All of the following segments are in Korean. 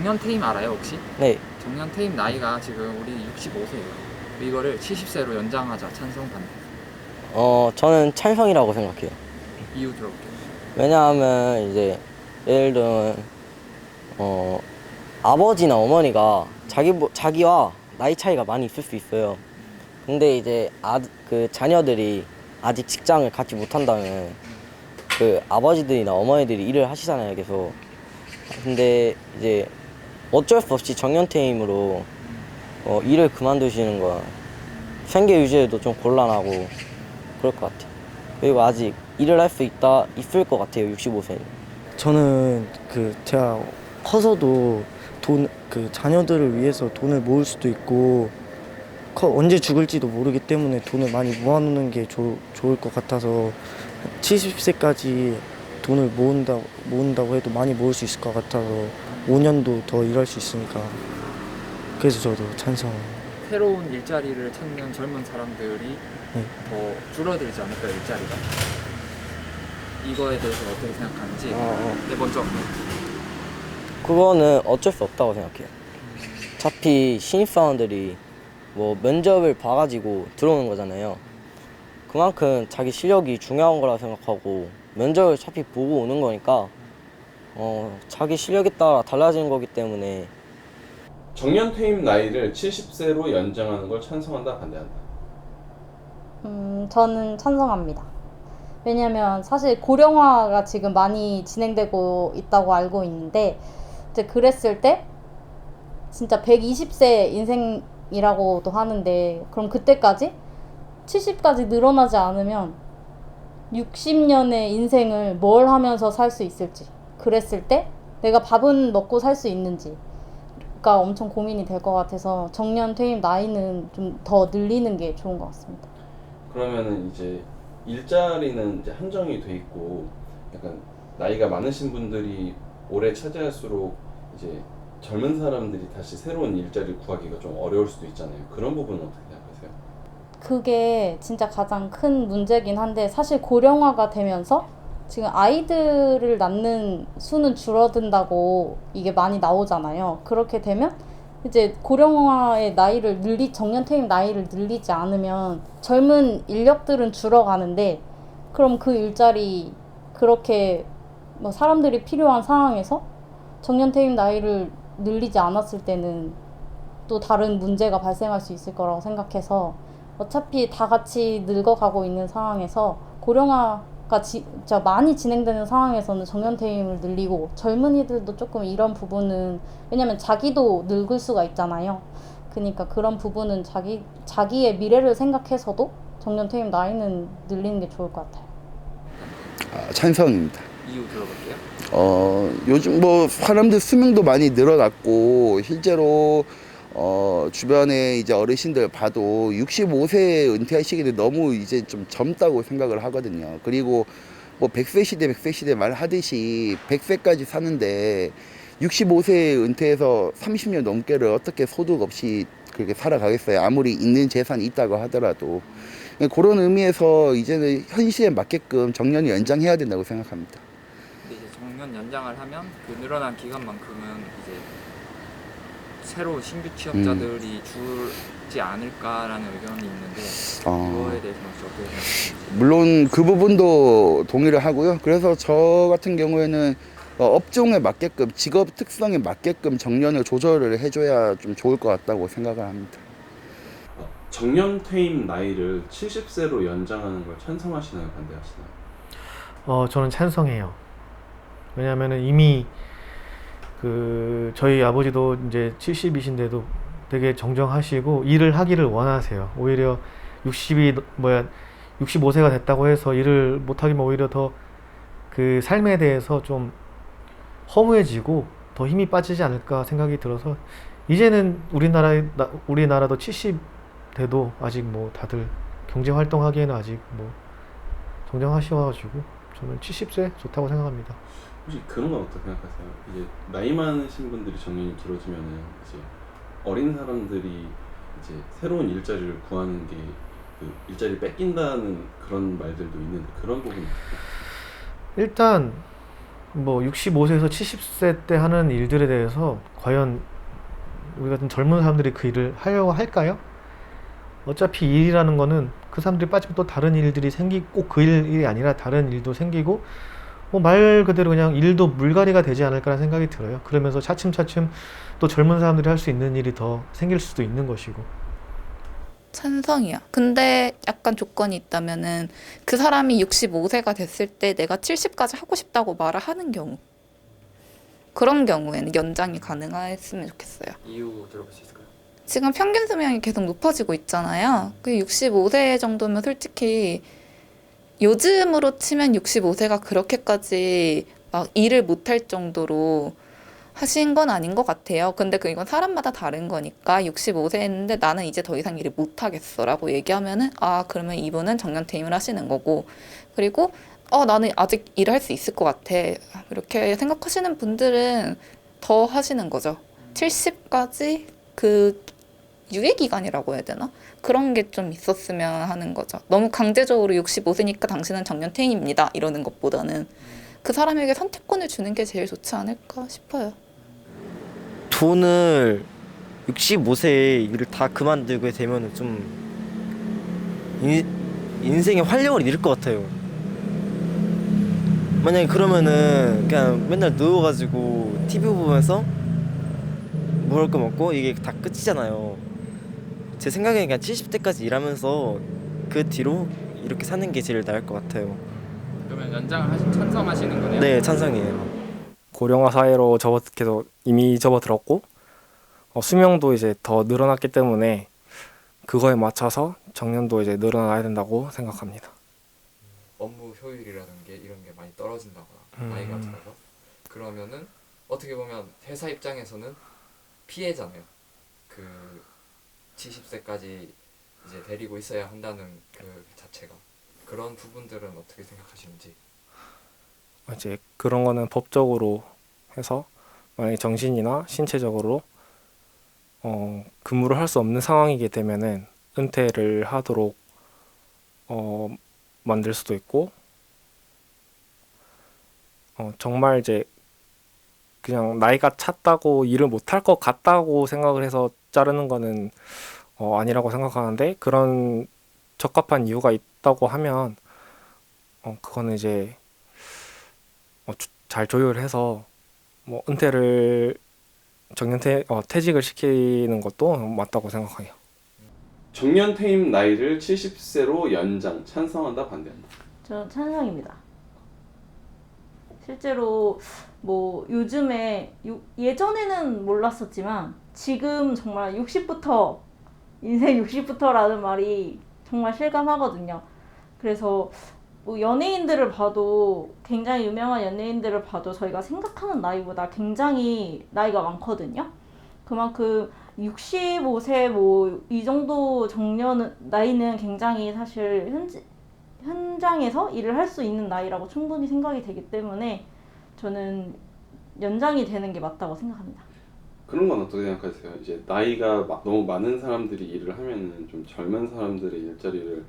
정년 퇴임 알아요 혹시? 네. 정년 퇴임 나이가 지금 우리 65세예요. 이거를 70세로 연장하자. 찬성 반대. 저는 찬성이라고 생각해요. 이유 들어볼게요. 왜냐하면 이제 예를 들면 아버지나 어머니가 자기와 나이 차이가 많이 있을 수 있어요. 근데 이제 그 자녀들이 아직 직장을 갖지 못한다면 그 아버지들이나 어머니들이 일을 하시잖아요, 계속. 근데 이제 어쩔 수 없이 정년퇴임으로 일을 그만두시는 건 생계 유지에도 좀 곤란하고 그럴 것 같아요. 그리고 아직 일을 할 수 있을 것 같아요, 65세는. 저는 제가 커서도 자녀들을 위해서 돈을 모을 수도 있고 언제 죽을지도 모르기 때문에 돈을 많이 모아놓는 게 좋을 것 같아서 70세까지 돈을 모은다고 해도 많이 모을 수 있을 것 같아서 5년도 더 일할 수 있으니까 그래서 저도 찬성. 새로운 일자리를 찾는 젊은 사람들이 네. 더 줄어들지 않을까요, 일자리가? 이거에 대해서 어떻게 생각하는지. 네, 먼저. 그거는 어쩔 수 없다고 생각해요. 어차피 신입사원들이 뭐 면접을 봐가지고 들어오는 거잖아요. 그만큼 자기 실력이 중요한 거라 생각하고 면접을 어차피 보고 오는 거니까 자기 실력에 따라 달라지는 거기 때문에. 정년 퇴임 나이를 70세로 연장하는 걸 찬성한다, 반대한다? 저는 찬성합니다. 왜냐면 사실 고령화가 지금 많이 진행되고 있다고 알고 있는데 이제 그랬을 때 진짜 120세 인생이라고도 하는데 그럼 그때까지 70까지 늘어나지 않으면 60년의 인생을 뭘 하면서 살 수 있을지, 그랬을 때 내가 밥은 먹고 살 수 있는지가 엄청 고민이 될 것 같아서 정년 퇴임 나이는 좀 더 늘리는 게 좋은 것 같습니다. 그러면은 이제 일자리는 이제 한정이 돼 있고 약간 나이가 많으신 분들이 오래 차지할수록 이제 젊은 사람들이 다시 새로운 일자리를 구하기가 좀 어려울 수도 있잖아요. 그런 부분은 어떻게 생각하세요? 그게 진짜 가장 큰 문제긴 한데 사실 고령화가 되면서 지금 아이들을 낳는 수는 줄어든다고 이게 많이 나오잖아요. 그렇게 되면 이제 고령화의 나이를 정년 퇴임 나이를 늘리지 않으면 젊은 인력들은 줄어가는데 그럼 그 일자리 그렇게 뭐 사람들이 필요한 상황에서 정년 퇴임 나이를 늘리지 않았을 때는 또 다른 문제가 발생할 수 있을 거라고 생각해서 어차피 다 같이 늙어가고 있는 상황에서 고령화가 진짜 많이 진행되는 상황에서는 정년 퇴임을 늘리고 젊은이들도 조금 이런 부분은 왜냐면 자기도 늙을 수가 있잖아요. 그러니까 그런 부분은 자기의 미래를 생각해서도 정년 퇴임 나이는 늘리는 게 좋을 것 같아요. 찬성입니다. 이유 들어볼게요. 요즘 뭐 사람들 수명도 많이 늘어났고 실제로 주변에 이제 어르신들 봐도 65세 은퇴하시기는 너무 이제 좀 젊다고 생각을 하거든요. 그리고 뭐 100세 시대 말하듯이 100세까지 사는데 65세에 은퇴해서 30년 넘게를 어떻게 소득 없이 그렇게 살아가겠어요. 아무리 있는 재산이 있다고 하더라도. 그런 의미에서 이제는 현실에 맞게끔 정년을 연장해야 된다고 생각합니다. 근데 이제 정년 연장을 하면 그 늘어난 기간만큼은 이제 새로 신규 취업자들이 줄지 않을까라는 의견이 있는데 이거에 대해서 혹시 어떻게 생각하세요? 물론 그 부분도 동의를 하고요. 그래서 저 같은 경우에는 업종에 맞게끔 직업 특성에 맞게끔 정년을 조절을 해줘야 좀 좋을 것 같다고 생각을 합니다. 정년 퇴임 나이를 70세로 연장하는 걸 찬성하시나요, 반대하시나요? 저는 찬성해요. 왜냐하면은 이미 저희 아버지도 이제 70이신데도 되게 정정하시고 일을 하기를 원하세요. 오히려 65세가 됐다고 해서 일을 못하기면 오히려 더 그 삶에 대해서 좀 허무해지고 더 힘이 빠지지 않을까 생각이 들어서 이제는 우리나라도 70 돼도 아직 뭐 다들 경제 활동하기에는 아직 뭐 정정하셔가지고 저는 70세 좋다고 생각합니다. 혹시 그런 건 어떻게 생각하세요? 이제 나이 많으신 분들이 정년이 길어지면은 이제 어린 사람들이 이제 새로운 일자리를 구하는 게 그 일자리를 뺏긴다는 그런 말들도 있는데 그런 부분은 일단 뭐 65세에서 70세 때 하는 일들에 대해서 과연 우리 같은 젊은 사람들이 그 일을 하려고 할까요? 어차피 일이라는 거는 그 사람들이 빠지면 또 다른 일들이 생기고 꼭 그 일이 아니라 다른 일도 생기고 뭐 말 그대로 그냥 일도 물갈이가 되지 않을까라는 생각이 들어요. 그러면서 차츰차츰 또 젊은 사람들이 할 수 있는 일이 더 생길 수도 있는 것이고. 찬성이야. 근데 약간 조건이 있다면은 그 사람이 65세가 됐을 때 내가 70까지 하고 싶다고 말을 하는 경우. 그런 경우에는 연장이 가능했으면 좋겠어요. 이유 들어볼 수 있을까요? 지금 평균 수명이 계속 높아지고 있잖아요. 그 65세 정도면 솔직히 요즘으로 치면 65세가 그렇게까지 막 일을 못할 정도로 하신 건 아닌 것 같아요. 근데 이건 사람마다 다른 거니까 65세 했는데 나는 이제 더 이상 일을 못 하겠어라고 얘기하면은 아 그러면 이분은 정년퇴임을 하시는 거고 그리고 나는 아직 일을 할 수 있을 것 같아 이렇게 생각하시는 분들은 더 하시는 거죠. 70까지 그 유예 기간이라고 해야 되나? 그런 게 좀 있었으면 하는 거죠. 너무 강제적으로 65세니까 당신은 정년퇴임입니다 이러는 것보다는 그 사람에게 선택권을 주는 게 제일 좋지 않을까 싶어요. 돈을 65세에 일을 다 그만두게 되면 좀 인생의 활력을 잃을 것 같아요. 만약에 그러면은 그냥 맨날 누워가지고 TV 보면서 먹을 거 먹고 이게 다 끝이잖아요. 제 생각에는 그냥 70대까지 일하면서 그 뒤로 이렇게 사는 게 제일 나을 것 같아요. 그러면 연장을 찬성하시는 거네요? 네, 찬성이에요. 고령화 사회로 계속 이미 접어들었고 수명도 이제 더 늘어났기 때문에 그거에 맞춰서 정년도 이제 늘어나야 된다고 생각합니다. 업무 효율이라는 게 이런 게 많이 떨어진다거나 나이가 들어서 그러면은 어떻게 보면 회사 입장에서는 피해잖아요. 그 70세까지 이제 데리고 있어야 한다는 그 자체가 그런 부분들은 어떻게 생각하시는지? 이제 그런 거는 법적으로 해서 만약에 정신이나 신체적으로 근무를 할 수 없는 상황이게 되면은 은퇴를 하도록 만들 수도 있고 정말 이제 그냥 나이가 찼다고 일을 못할 것 같다고 생각을 해서 자르는 거는 아니라고 생각하는데 그런 적합한 이유가 있다고 하면 그거는 이제 잘 조율해서 뭐 은퇴를 퇴직을 시키는 것도 맞다고 생각해요. 정년 퇴임 나이를 70세로 연장 찬성한다 반대한다. 저는 찬성입니다. 실제로 뭐 요즘에 예전에는 몰랐었지만 지금 정말 60부터 인생 60부터라는 말이 정말 실감하거든요. 그래서 뭐 연예인들을 봐도 굉장히 유명한 연예인들을 봐도 저희가 생각하는 나이보다 굉장히 나이가 많거든요. 그만큼 65세 뭐 이 정도 정년 나이는 굉장히 사실 현장에서 일을 할 수 있는 나이라고 충분히 생각이 되기 때문에 저는 연장이 되는 게 맞다고 생각합니다. 그런 건 어떻게 생각하세요? 이제 나이가 너무 많은 사람들이 일을 하면은 좀 젊은 사람들의 일자리를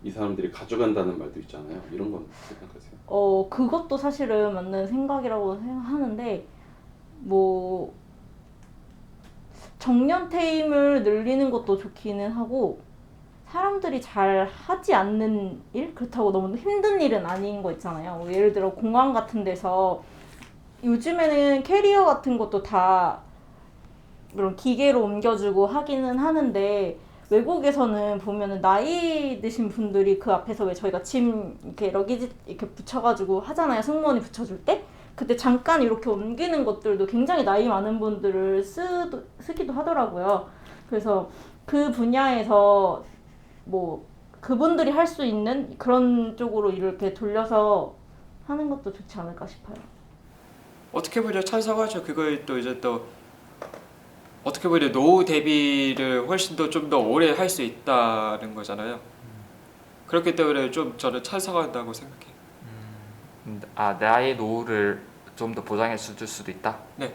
이 사람들이 가져간다는 말도 있잖아요. 이런 건 어떻게 생각하세요? 그것도 사실은 맞는 생각이라고 생각하는데 뭐 정년 퇴임을 늘리는 것도 좋기는 하고 사람들이 잘 하지 않는 일? 그렇다고 너무 힘든 일은 아닌 거 있잖아요. 뭐 예를 들어 공항 같은 데서 요즘에는 캐리어 같은 것도 다 그런 기계로 옮겨주고 하기는 하는데 외국에서는 보면은 나이 드신 분들이 그 앞에서 왜 저희가 짐 이렇게 러기지 이렇게 붙여가지고 하잖아요. 승무원이 붙여줄 때 그때 잠깐 이렇게 옮기는 것들도 굉장히 나이 많은 분들을 쓰기도 하더라고요. 그래서 그 분야에서 뭐 그분들이 할 수 있는 그런 쪽으로 이렇게 돌려서 하는 것도 좋지 않을까 싶어요. 어떻게 보면 찬성하죠. 그걸 또 이제 또 어떻게 보면 노후 대비를 훨씬 더 좀 더 오래 할 수 있다는 거잖아요. 그렇기 때문에 좀 저는 찬성한다고 생각해요. 나의 노후를 좀 더 보장해 줄 수도 있다? 네.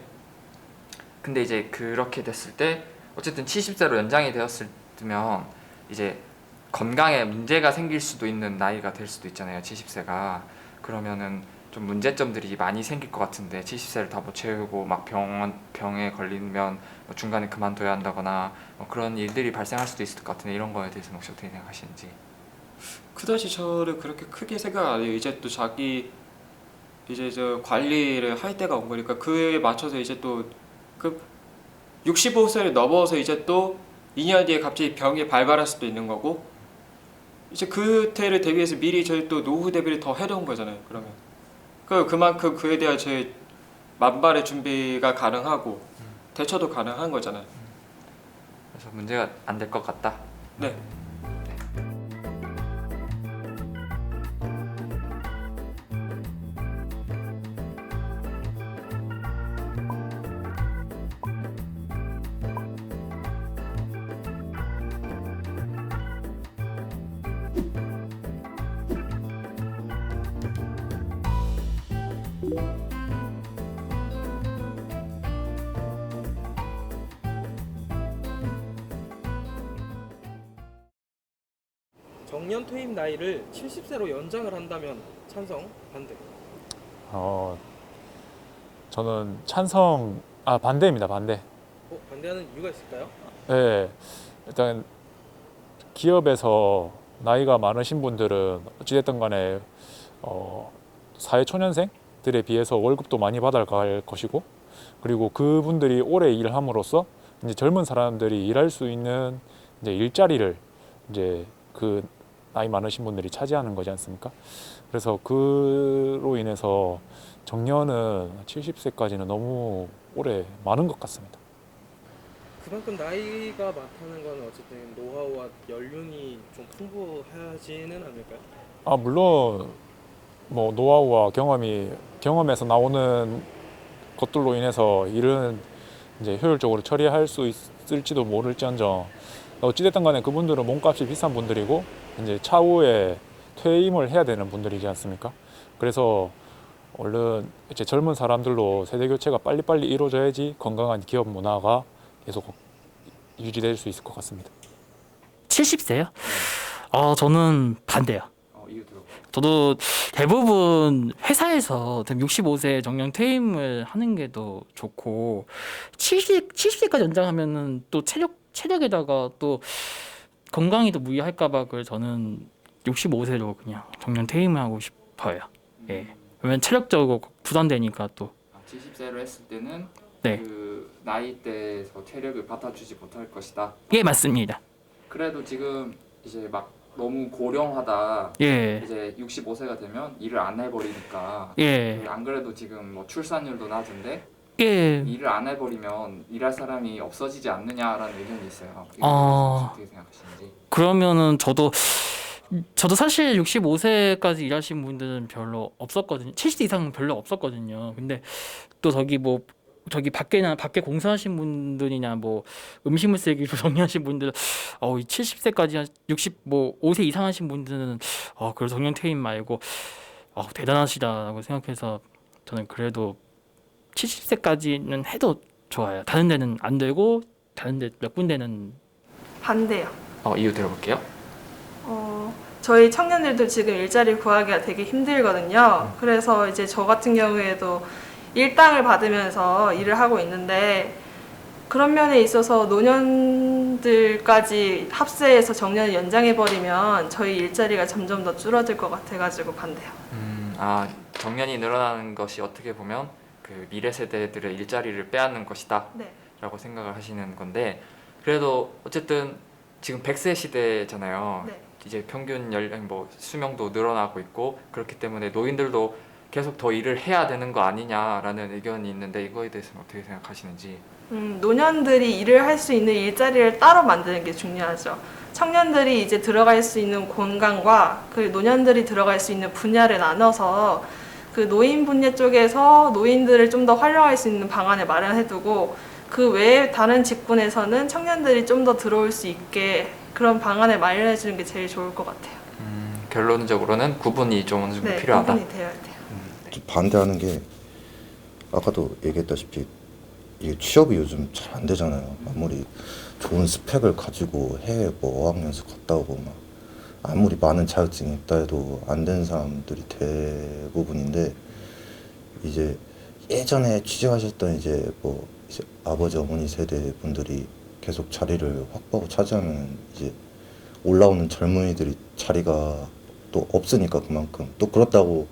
근데 이제 그렇게 됐을 때 어쨌든 70세로 연장이 되었으면 이제 건강에 문제가 생길 수도 있는 나이가 될 수도 있잖아요. 70세가. 그러면은 좀 좀 문제점들이 많이 생길 것 같은데 70세를 다 못 채우고 막 병에 걸리면 뭐 중간에 그만둬야 한다거나 뭐 그런 일들이 발생할 수도 있을 것 같은데 이런 거에 대해서는 혹시 어떻게 생각하시는지? 그다지 저는 그렇게 크게 생각 안 해요. 이제 또 자기 이제 저 관리를 할 때가 온 거니까 그에 맞춰서 이제 또 그 65세를 넘어서 이제 또 2년 뒤에 갑자기 병이 발발할 수도 있는 거고 이제 그때를 대비해서 미리 저희 또 노후 대비를 더 해놓은 거잖아요. 그러면 그만큼 그에 대한 제 만반의 준비가 가능하고 대처도 가능한 거잖아요. 그래서 문제가 안 될 것 같다. 네. 정년 퇴임 나이를 70세로 연장을 한다면 찬성, 반대? 저는 반대입니다. 반대. 반대하는 이유가 있을까요? 네, 일단 기업에서 나이가 많으신 분들은 어찌됐든 간에 사회초년생들에 비해서 월급도 많이 받아갈 것이고, 그리고 그분들이 오래 일함으로써 이제 젊은 사람들이 일할 수 있는 이제 일자리를 이제 그 나이 많으신 분들이 차지하는 거지 않습니까? 그래서 그로 인해서 정년은 70세까지는 너무 오래 많은 것 같습니다. 그만큼 나이가 많다는 건 어쨌든 노하우와 연륜이 좀 풍부하지는 않을까요? 물론 뭐 노하우와 경험에서 나오는 것들로 인해서 일은 이제 효율적으로 처리할 수 있을지도 모를지언정 어찌됐든 간에 그분들은 몸값이 비싼 분들이고 이제 차후에 퇴임을 해야 되는 분들이지 않습니까? 그래서 얼른 이제 젊은 사람들로 세대 교체가 빨리빨리 이루어져야지 건강한 기업 문화가 계속 유지될 수 있을 것 같습니다. 70세요? 저는 반대요. 이유 들어. 저도 대부분 회사에서 65세 정년 퇴임을 하는 게 더 좋고 70세까지 연장하면은 또 체력에다가 또 건강이 더 무리할까봐 저는 65세로 그냥 정년 퇴임을 하고 싶어요. 예. 왜냐면 체력적으로 부담되니까 또. 70세로 했을 때는 네. 그 나이대에서 체력을 받아주지 못할 것이다. 예, 맞습니다. 그래도 지금 이제 막 너무 고령하다. 예. 이제 65세가 되면 일을 안 해버리니까. 예. 안 그래도 지금 뭐 출산율도 낮은데 예. 일을 안 해버리면 일할 사람이 없어지지 않느냐라는 의견이 있어요. 어떻게 생각하시는지? 그러면은 저도 사실 65세까지 일하신 분들은 별로 없었거든요. 70세 이상은 별로 없었거든요. 근데 또 저기 밖에 공사하신 분들이나 뭐 음식물 쓰레기로 정리하신 분들, 70세까지 65세 이상 하신 분들은 그래도 정년 퇴임 말고 대단하시다라고 생각해서 저는 그래도 70세까지는 해도 좋아요. 다른 데는 안 되고 다른 데 몇 군데는 반대요. 이유 들어볼게요. 저희 청년들도 지금 일자리 구하기가 되게 힘들거든요. 그래서 이제 저 같은 경우에도 일당을 받으면서 일을 하고 있는데 그런 면에 있어서 노년들까지 합세해서 정년을 연장해버리면 저희 일자리가 점점 더 줄어들 것 같아가지고 반대요. 정년이 늘어나는 것이 어떻게 보면 그 미래 세대들의 일자리를 빼앗는 것이다 네. 라고 생각을 하시는 건데, 그래도 어쨌든 지금 100세 시대잖아요. 네. 이제 평균 연령 수명도 늘어나고 있고 그렇기 때문에 노인들도 계속 더 일을 해야 되는 거 아니냐라는 의견이 있는데 이거에 대해서는 어떻게 생각하시는지? 노년들이 일을 할 수 있는 일자리를 따로 만드는 게 중요하죠. 청년들이 이제 들어갈 수 있는 공간과 그 노년들이 들어갈 수 있는 분야를 나눠서 그 노인 분야 쪽에서 노인들을 좀 더 활용할 수 있는 방안을 마련해두고 그 외에 다른 직군에서는 청년들이 좀 더 들어올 수 있게 그런 방안을 마련해주는 게 제일 좋을 것 같아요. 결론적으로는 구분이 좀 어느 정도 필요하다. 구분이 되어야 돼요. 반대하는 게 아까도 얘기했다시피 이게 취업이 요즘 잘 안 되잖아요. 아무리 좋은 스펙을 가지고 해외 어학연수 갔다 오고 막 아무리 많은 자격증이 있다 해도 안 되는 사람들이 대부분인데 이제 예전에 취직하셨던 이제 뭐 이제 아버지 어머니 세대 분들이 계속 자리를 확보하고 차지하면 이제 올라오는 젊은이들이 자리가 또 없으니까 그만큼 또 그렇다고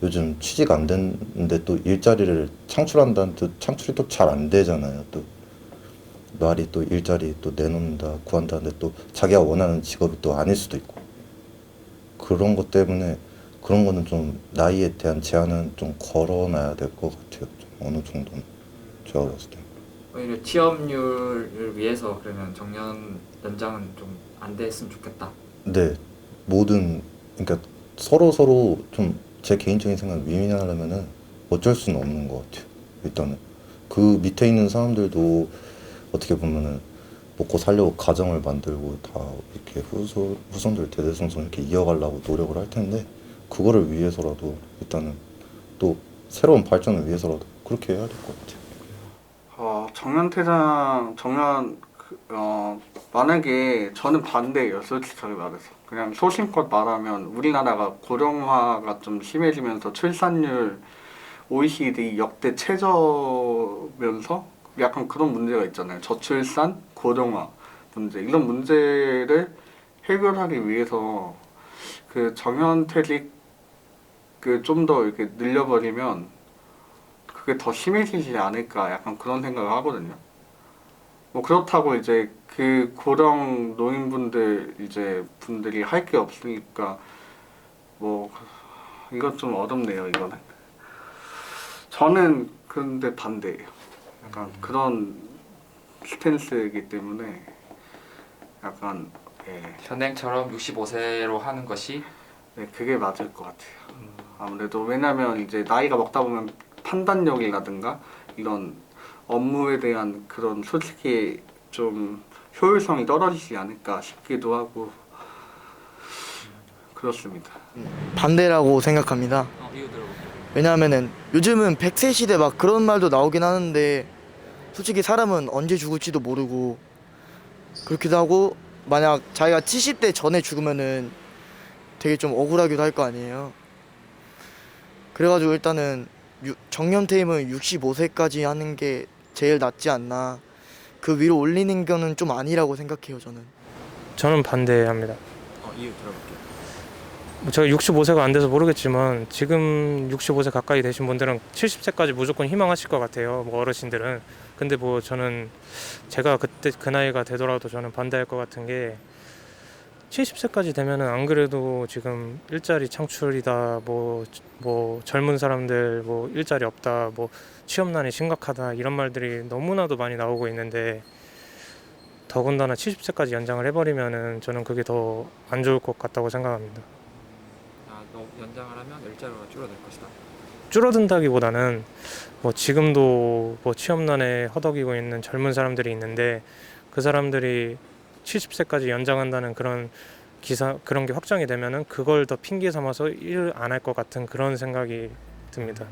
요즘 취직 안 됐는데 또 일자리를 창출한다는 또 창출이 또 잘 안 되잖아요. 또 말이 또 일자리 또 내놓는다 구한다는데 또 자기가 원하는 직업이 또 아닐 수도 있고 그런 것 때문에 그런 거는 좀 나이에 대한 제한은 좀 걸어놔야 될 것 같아요. 좀 어느 정도는 제가 봤을 때. 오히려 취업률을 위해서 그러면 정년 연장은 좀 안 됐으면 좋겠다. 네, 모든 그러니까 서로 좀 제 개인적인 생각 위민하려면은 어쩔 수는 없는 것 같아요. 일단은 그 밑에 있는 사람들도 어떻게 보면은 먹고 살려고 가정을 만들고 다 이렇게 후손들 대대손손 이렇게 이어가려고 노력을 할 텐데 그거를 위해서라도 일단은 또 새로운 발전을 위해서라도 그렇게 해야 될 것 같아요. 만약에 저는 반대예요. 솔직하게 말해서 그냥 소신껏 말하면 우리나라가 고령화가 좀 심해지면서 출산율 OECD 역대 최저면서 약간 그런 문제가 있잖아요. 저출산, 고령화 문제 이런 문제를 해결하기 위해서 그 정년퇴직 좀 더 이렇게 늘려버리면 그게 더 심해지지 않을까 약간 그런 생각을 하거든요. 뭐 그렇다고 이제 그 고령 노인분들 이제 분들이 할 게 없으니까 뭐 이건 좀 어렵네요. 이거는 저는 근데 반대예요. 약간 그런 스탠스이기 때문에 약간 현행처럼 65세로 하는 것이 네, 그게 맞을 것 같아요. 아무래도 왜냐면 이제 나이가 먹다 보면 판단력이라든가 이런 업무에 대한 그런 솔직히 좀 효율성이 떨어지지 않을까 싶기도 하고 그렇습니다. 반대라고 생각합니다. 이유 들어볼게요. 왜냐하면은 요즘은 100세 시대 막 그런 말도 나오긴 하는데 솔직히 사람은 언제 죽을지도 모르고 그렇기도 하고 만약 자기가 70대 전에 죽으면은 되게 좀 억울하기도 할 거 아니에요. 그래가지고 일단은 정년퇴임은 65세까지 하는 게 제일 낫지 않나. 그 위로 올리는 거는 좀 아니라고 생각해요, 저는 반대합니다. 이유 들어볼게요. 제가 65세가 안 돼서 모르겠지만 지금 65세 가까이 되신 분들은 70세까지 무조건 희망하실 것 같아요. 뭐 어르신들은. 근데 뭐 저는 제가 그때 그 나이가 되더라도 저는 반대할 것 같은 게 70세까지 되면은 안 그래도 지금 일자리 창출이다 뭐 젊은 사람들 뭐 일자리 없다 뭐 취업난이 심각하다 이런 말들이 너무나도 많이 나오고 있는데 더군다나 70세까지 연장을 해버리면은 저는 그게 더 안 좋을 것 같다고 생각합니다. 너 연장을 하면 일자리가 줄어들 것이다. 줄어든다기보다는 뭐 지금도 뭐 취업난에 허덕이고 있는 젊은 사람들이 있는데 그 사람들이 70세까지 연장한다는 그런 그런 게 확정이 되면은 그걸 더 핑계 삼아서 일을 안 할 것 같은 그런 생각이 듭니다.